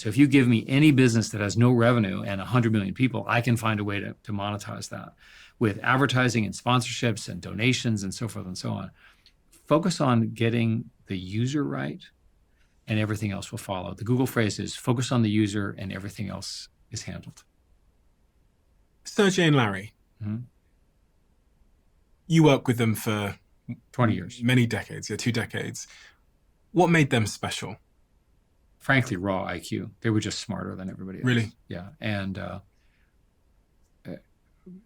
So if you give me any business that has no revenue and 100 million people, I can find a way to monetize that with advertising and sponsorships and donations and so forth and so on. Focus on getting the user right and everything else will follow. The Google phrase is focus on the user and everything else is handled. Sergey and Larry, Mhm. you work with them for 20 years. many decades, 2 decades. What made them special? Frankly, raw IQ. They were just smarter than everybody else. Really? Yeah. And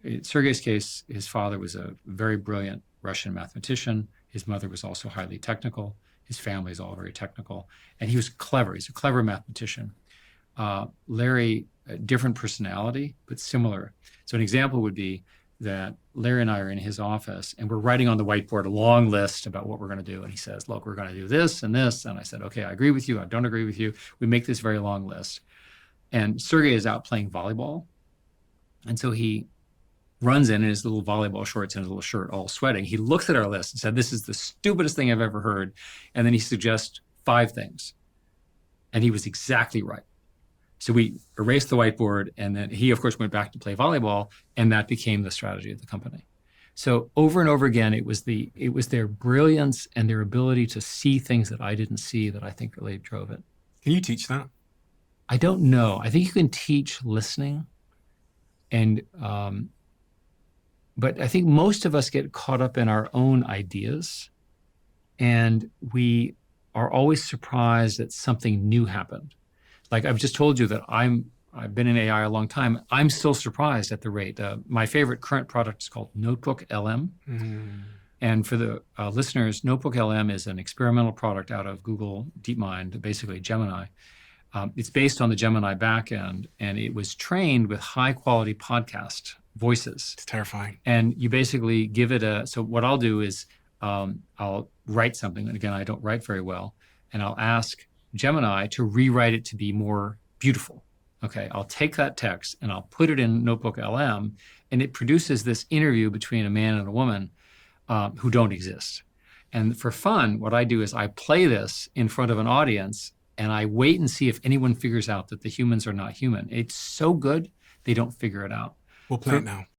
in Sergey's case, his father was a very brilliant Russian mathematician. His mother was also highly technical. His family is all very technical. And he was clever. He's a clever mathematician. Larry, a different personality, but similar. So an example would be that Larry and I are in his office and we're writing on the whiteboard a long list about what we're going to do. And he says, look, we're going to do this and this. And I said, okay, I agree with you. I don't agree with you. We make this very long list. And Sergey is out playing volleyball. And so he runs in his little volleyball shorts and his little shirt, all sweating. He looks at our list and said, this is the stupidest thing I've ever heard. And then he suggests 5 things. And he was exactly right. So we erased the whiteboard, and then he, of course, went back to play volleyball, and that became the strategy of the company. So over and over again, it was their brilliance and their ability to see things that I didn't see that I think really drove it. Can you teach that? I don't know. I think you can teach listening, and but I think most of us get caught up in our own ideas, and we are always surprised that something new happened. Like I've just told you that I've been in AI a long time. I'm still surprised at the rate. My favorite current product is called Notebook LM. Mm. And for the listeners, Notebook LM is an experimental product out of Google DeepMind, basically Gemini. It's based on the Gemini backend, and it was trained with high quality podcast voices. It's terrifying. And you basically give it so what I'll do is I'll write something. And again, I don't write very well. And I'll ask Gemini to rewrite it to be more beautiful. Okay, I'll take that text and I'll put it in Notebook LM, and it produces this interview between a man and a woman who don't exist. And for fun, what I do is I play this in front of an audience, and I wait and see if anyone figures out that the humans are not human. It's so good, they don't figure it out. We'll play it now.